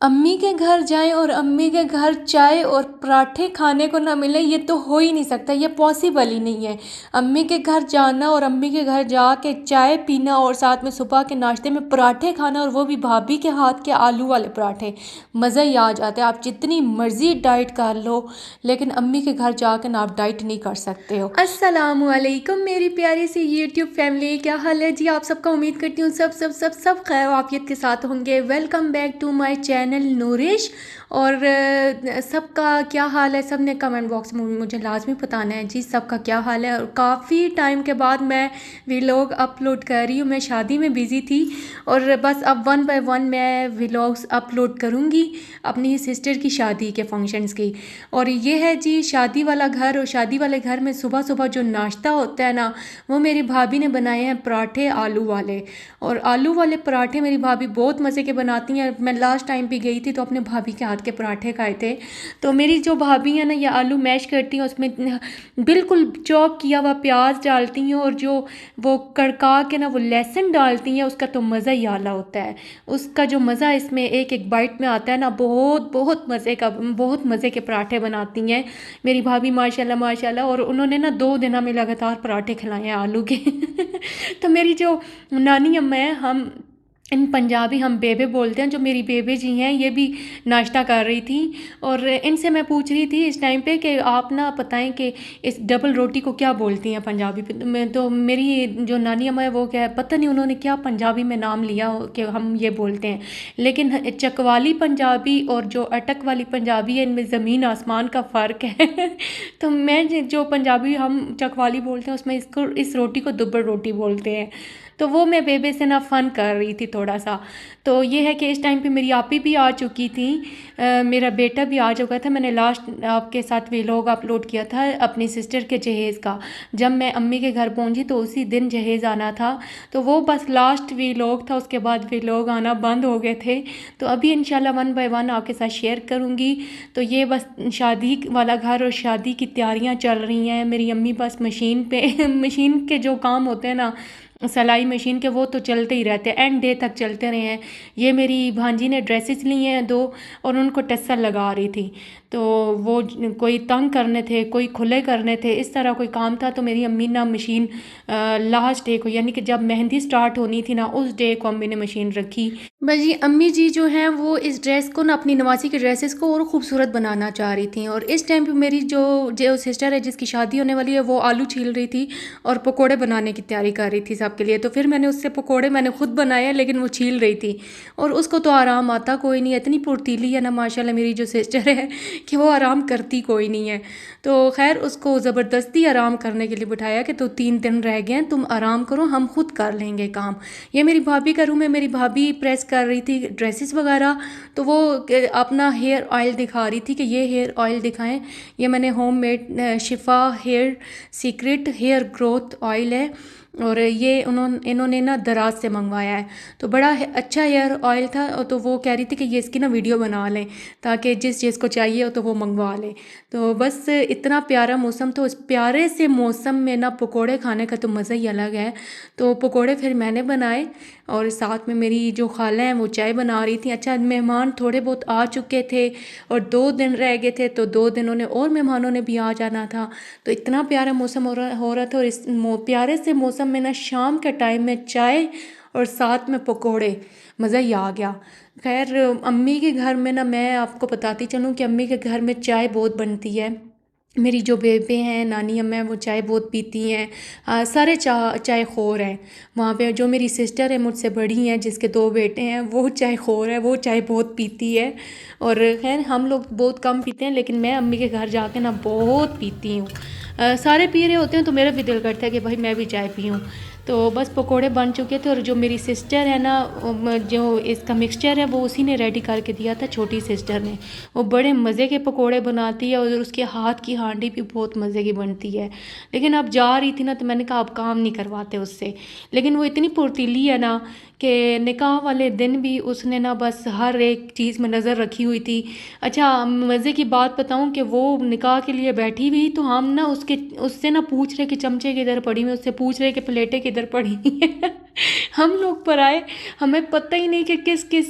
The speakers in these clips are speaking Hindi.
अम्मी के घर जाएं और अम्मी के घर चाय और पराठे खाने को ना मिले, ये तो हो ही नहीं सकता, ये पॉसिबल ही नहीं है। अम्मी के घर जाना और अम्मी के घर जाके चाय पीना और साथ में सुबह के नाश्ते में पराठे खाना, और वो भी भाभी के हाथ के आलू वाले पराठे, मज़ा ही आ जाता है। आप जितनी मर्ज़ी डाइट कर लो, लेकिन अम्मी के घर जाके ना आप डाइट नहीं कर सकते हो। अस्सलामुअलैकुम मेरी प्यारी सी यूट्यूब फैमिली, क्या हाल है जी आप सबका। उम्मीद करती हूँ सब सब सब सब खैर आफियत के साथ होंगे। Welcome back to my channel Noorish. और सबका क्या हाल है, सब ने कमेंट बॉक्स में मुझे लाजमी बताना है जी सबका क्या हाल है। और काफ़ी टाइम के बाद मैं व्लॉग अपलोड कर रही हूँ। मैं शादी में बिज़ी थी और बस अब वन बाय वन मैं व्लॉग्स अपलोड करूँगी अपनी सिस्टर की शादी के फंक्शंस की। और ये है जी शादी वाला घर, और शादी वाले घर में सुबह सुबह जो नाश्ता होता है ना, वो मेरी भाभी ने बनाए हैं पराठे आलू वाले। और आलू वाले पराठे मेरी भाभी बहुत मज़े के बनाती हैं। मैं लास्ट टाइम भी गई थी तो अपने भाभी के हाथ के पराठे खाए थे। तो मेरी जो भाभी है ना, ये आलू मैश करती हैं, उसमें बिल्कुल चॉप किया हुआ प्याज डालती हैं, और जो वो कड़का के ना वो लहसुन डालती हैं, उसका तो मज़ा ही आला होता है। उसका जो मज़ा इसमें एक एक बाइट में आता है ना, बहुत बहुत मज़े का, बहुत मज़े के पराठे बनाती हैं मेरी भाभी माशाल्लाह माशाल्लाह। और उन्होंने ना 2 दिन हमें लगातार पराठे खिलाए हैं आलू के। तो मेरी जो नानी अम्मा है, हम इन पंजाबी हम बेबे बोलते हैं, जो मेरी बेबे जी हैं ये भी नाश्ता कर रही थी। और इनसे मैं पूछ रही थी इस टाइम पे कि आप ना बताएं कि इस डबल रोटी को क्या बोलती हैं पंजाबी पे। तो मेरी जो नानी अम्मा है वो क्या है पता नहीं, उन्होंने क्या पंजाबी में नाम लिया कि हम ये बोलते हैं। लेकिन चकवाली पंजाबी और जो अटक वाली पंजाबी है, इनमें ज़मीन आसमान का फ़र्क है। तो मैं जो पंजाबी हम चकवाली बोलते हैं, उसमें इसको इस रोटी को दुब्बर रोटी बोलते हैं। तो वो मैं बेबे से ना फ़न कर रही थी थोड़ा सा। तो ये है कि इस टाइम पे मेरी आपी भी आ चुकी थी, मेरा बेटा भी आ चुका था। मैंने लास्ट आपके साथ व्लॉग अपलोड किया था अपनी सिस्टर के जहेज़ का। जब मैं अम्मी के घर पहुंची तो उसी दिन जहेज़ आना था, तो वो बस लास्ट व्लॉग था, उसके बाद व्लॉग आना बंद हो गए थे। तो अभी इंशाल्लाह वन बाय वन आपके साथ शेयर करूँगी। तो ये बस शादी वाला घर और शादी की तैयारियाँ चल रही हैं। मेरी अम्मी बस मशीन पे मशीन के जो काम होते हैं ना, सिलाई मशीन के, वो तो चलते ही रहते हैं, एंड डे तक चलते रहे हैं। ये मेरी भांजी ने ड्रेसेस ली हैं 2, और उनको टस्सर लगा रही थी। तो वो कोई तंग करने थे, कोई खुले करने थे, इस तरह कोई काम था। तो मेरी अम्मी ना मशीन लास्ट डे को, यानी कि जब मेहंदी स्टार्ट होनी थी ना, उस डे को अम्मी ने मशीन रखी। बस जी अम्मी जी जो हैं वो इस ड्रेस को ना, अपनी नवासी के ड्रेसेस को और ख़ूबसूरत बनाना चाह रही थी। और इस टाइम पे मेरी जो सिस्टर है जिसकी शादी होने वाली है, वो आलू छील रही थी और पकोड़े बनाने की तैयारी कर रही थी सबके लिए। तो फिर मैंने उससे पकोड़े मैंने खुद बनाए, लेकिन वो छील रही थी। और उसको तो आराम आता कोई नहीं है, इतनी फुर्तीली है ना माशाल्लाह मेरी जो सिस्टर है कि वो आराम करती कोई नहीं है। तो खैर उसको ज़बरदस्ती आराम करने के लिए बिठाया कि तो 3 दिन रह गए हैं, तुम आराम करो, हम खुद कर लेंगे काम। ये मेरी भाभी का रूम है, मेरी भाभी प्रेस कर रही थी ड्रेसेस वगैरह। तो वो अपना हेयर ऑयल दिखा रही थी कि ये हेयर ऑयल दिखाएं, ये मैंने homemade Shifa hair secret hair growth oil है, और ये इन्होंने ना दराज से मंगवाया है। तो बड़ा अच्छा हेयर ऑयल था। तो वो कह रही थी कि ये इसकी ना वीडियो बना लें, ताकि जिस चीज़ को चाहिए हो तो वो मंगवा लें। तो बस इतना प्यारा मौसम, तो इस प्यारे से मौसम में ना पकोड़े खाने का तो मज़ा ही अलग है। तो पकोड़े फिर मैंने बनाए, और साथ में मेरी जो खाला हैं वो चाय बना रही थी। अच्छा, मेहमान थोड़े बहुत आ चुके थे और 2 दिन रह गए थे, तो 2 दिनों ने और मेहमानों ने भी आ जाना था। तो इतना प्यारा मौसम हो रहा था। और इस प्यारे से मौसम में ना शाम के टाइम में चाय और साथ में पकोड़े, मज़ा ही आ गया। खैर अम्मी के घर में ना, मैं आपको बताती चलूँ कि अम्मी के घर में चाय बहुत बनती है। मेरी जो बेबे हैं नानी अम्मा हैं वो चाय बहुत पीती हैं। सारे चाय खोर हैं वहाँ पे। जो मेरी सिस्टर है मुझसे बड़ी हैं, जिसके 2 बेटे हैं, वो चाय खोर है, वो चाय बहुत पीती है। और खैर हम लोग बहुत कम पीते हैं, लेकिन मैं अम्मी के घर जाके ना बहुत पीती हूँ। सारे पी रहे होते हैं तो मेरा भी दिल करता है कि भाई मैं भी चाय पीऊँ। तो बस पकोड़े बन चुके थे, और जो मेरी सिस्टर है ना, जो इसका मिक्सचर है वो उसी ने रेडी करके दिया था, छोटी सिस्टर ने। वो बड़े मज़े के पकोड़े बनाती है, और उसके हाथ की हांडी भी बहुत मज़े की बनती है। लेकिन अब जा रही थी ना, तो मैंने कहा अब काम नहीं करवाते उससे। लेकिन वो इतनी फुर्तीली है ना कि निकाह वाले दिन भी उसने ना बस हर एक चीज़ में नज़र रखी हुई थी। अच्छा, मज़े की बात बताऊं कि वो निकाह के लिए बैठी हुई, तो हम ना उससे ना पूछ रहे कि चमचे किधर पड़ी हुई, उससे पूछ रहे कि प्लेटें किधर इधर पड़ी है। हम लोग पर आए, हमें पता ही नहीं कि किस किस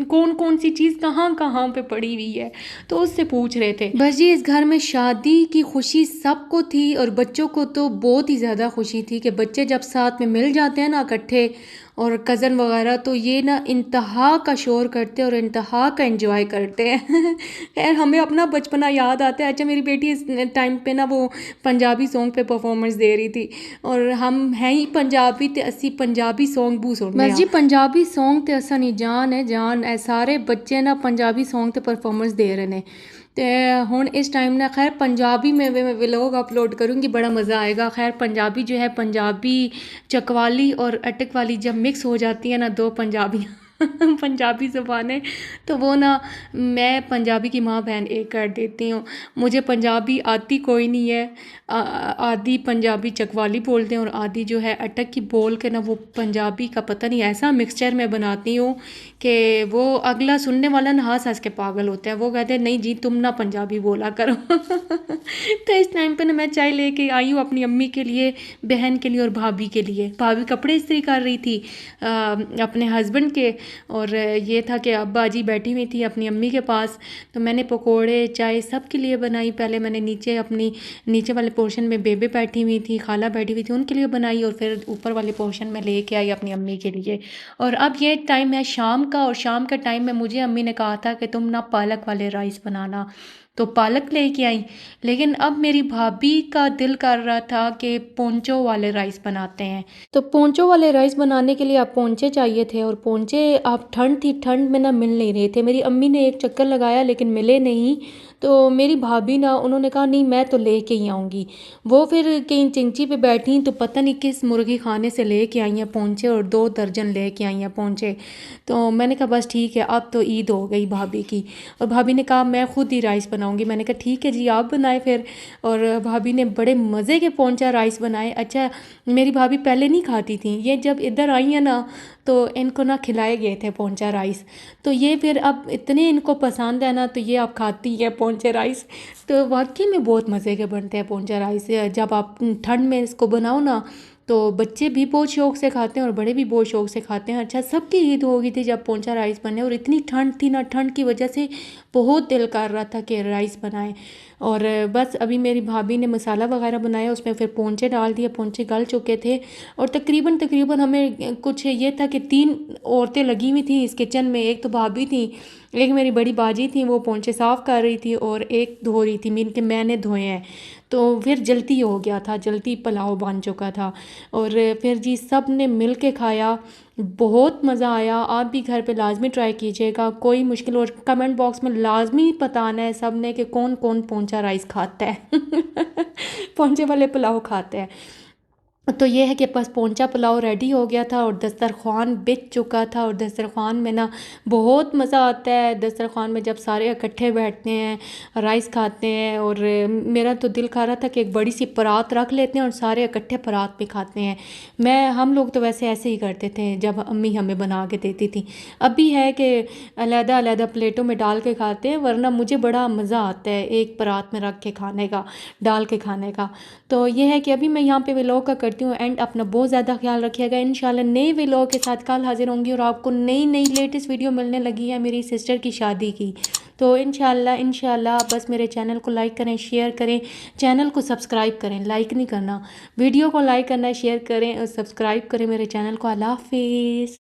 कौन कौन सी चीज़ कहाँ कहाँ पे पड़ी हुई है, तो उससे पूछ रहे थे। बस जी, इस घर में शादी की खुशी सबको थी और बच्चों को तो बहुत ही ज़्यादा खुशी थी कि बच्चे जब साथ में मिल जाते हैं ना इकट्ठे, और कज़न वगैरह, तो ये ना इंतहा का शोर करते हैं और इंतहा का एंजॉय करते हैं। खैर हमें अपना बचपना याद आता है। अच्छा, मेरी बेटी इस टाइम पे ना वो पंजाबी सॉन्ग पे परफॉर्मेंस दे रही थी, और हम हैं ही पंजाबी, ते असी पंजाबी सॉन्ग बू सुनने। बस जी, पंजाबी सॉन्ग ते असा नहीं जान है, जान है सारे बच्चे ना पंजाबी सॉन्ग ते परफॉर्मेंस दे रहे ने। तो हुण इस टाइम ना खैर पंजाबी में मैं व्लॉग अपलोड करूँगी, बड़ा मज़ा आएगा। खैर पंजाबी जो है, पंजाबी चकवाली और अटक वाली जब मिक्स हो जाती है ना दो पंजाबी पंजाबी ज़ुबानें, तो वो ना मैं पंजाबी की माँ बहन एक कर देती हूँ। मुझे पंजाबी आती कोई नहीं है, आधी पंजाबी चकवाली बोलते हैं और आधी जो है अटक की बोल के ना वो पंजाबी का पता नहीं ऐसा मिक्सचर मैं बनाती हूँ कि वो अगला सुनने वाला ना हंस हंस के पागल होता है। वो कहते हैं नहीं जी तुम ना पंजाबी बोला करो। तो इस टाइम पे ना मैं चाय लेके आई हूँ अपनी अम्मी के लिए, बहन के लिए और भाभी के लिए। भाभी कपड़े इस्त्री कर रही थी अपने हस्बैंड के, और ये था कि अब्बा जी बैठी हुई थी अपनी अम्मी के पास, तो मैंने पकोड़े चाय सब के लिए बनाई। पहले मैंने नीचे अपनी नीचे वाले पोर्शन में बेबे बैठी हुई थी, खाला बैठी हुई थी, उनके लिए बनाई, और फिर ऊपर वाले पोर्शन में लेके आई अपनी अम्मी के लिए। और अब ये टाइम है शाम का, और शाम के टाइम में मुझे अम्मी ने कहा था कि तुम ना पालक वाले राइस बनाना, तो पालक लेके आई। लेकिन अब मेरी भाभी का दिल कर रहा था कि पोंचो वाले राइस बनाते हैं, तो पोंचो वाले राइस बनाने के लिए आप पोंचे चाहिए थे, और पोंचे आप ठंड थी, ठंड में ना मिल नहीं रहे थे। मेरी अम्मी ने एक चक्कर लगाया लेकिन मिले नहीं, तो मेरी भाभी ना उन्होंने कहा नहीं मैं तो लेके ही आऊँगी। वो फिर कहीं चिंची पे बैठी तो पता नहीं किस मुर्गी खाने से लेके आई हैं पोंचे, और 2 दर्जन लेके आई हैं पोंचे। तो मैंने कहा बस ठीक है, अब तो ईद हो गई भाभी की। और भाभी ने कहा मैं खुद ही राइस बनाऊँगी। मैंने कहा ठीक है जी आप बनाए फिर। और भाभी ने बड़े मज़े के पोंचा राइस बनाए। अच्छा, मेरी भाभी पहले नहीं खाती थी, ये जब इधर आई हैं ना तो इनको ना खिलाए गए थे पोंचा राइस, तो ये फिर अब इतने इनको पसंद है ना, तो ये अब खाती है पोंचे राइस। तो वाकई में बहुत मज़े के बनते हैं पोंचा राइस। जब आप ठंड में इसको बनाओ ना तो बच्चे भी बहुत शौक़ से खाते हैं और बड़े भी बहुत शौक़ से खाते हैं। अच्छा, सबकी ईद हो गई थी जब पोंचा राइस बने, और इतनी ठंड थी ना, ठंड की वजह से बहुत दिल कर रहा था कि राइस बनाएं। और बस अभी मेरी भाभी ने मसाला वगैरह बनाया, उसमें फिर पोंचे डाल दिए, पोंचे गल चुके थे। और तकरीबन हमें कुछ ये था कि 3 औरतें लगी हुई थी इस किचन में। एक तो भाभी थी, एक मेरी बड़ी बाजी थी, वो पोंचे साफ़ कर रही थी, और एक धो रही थी, मीन के मैंने धोए हैं। तो फिर जल्दी हो गया था, जल्दी पुलाव बन चुका था। और फिर जी सब ने मिल के खाया, बहुत मज़ा आया। आप भी घर पे लाजमी ट्राई कीजिएगा, कोई मुश्किल, और कमेंट बॉक्स में लाजमी बताना है सब ने कि कौन कौन पोंचा राइस खाता है। पोंचे वाले पुलाव खाते हैं। तो ये है कि बस पोंचा पुलाव रेडी हो गया था और दस्तरख़्वान बिछ चुका था। और दस्तरख़्वान में ना बहुत मज़ा आता है, दस्तरख़्वान में जब सारे इकट्ठे बैठते हैं, राइस खाते हैं। और मेरा तो दिल कर रहा था कि एक बड़ी सी परात रख लेते हैं और सारे इकट्ठे परात में खाते हैं। हम लोग तो वैसे ऐसे ही करते थे जब अम्मी हमें बना के देती थी। अभी है कि अलग-अलग प्लेटों में डाल के खाते हैं, वरना मुझे बड़ा मज़ा आता है एक परात में रख के खाने का, डाल के खाने का। तो ये है कि अभी मैं यहाँ पे व्लॉग का करती हूँ एंड। अपना बहुत ज़्यादा ख्याल रखिएगा। इंशाल्लाह नए व्लॉग के साथ कल हाजिर होंगी, और आपको नई नई लेटेस्ट वीडियो मिलने लगी है मेरी सिस्टर की शादी की। तो इंशाल्लाह बस मेरे चैनल को लाइक करें, शेयर करें, चैनल को सब्सक्राइब करें, लाइक नहीं करना, वीडियो को लाइक करना, शेयर करें और सब्सक्राइब करें मेरे चैनल को। अल्लाह हाफिज़।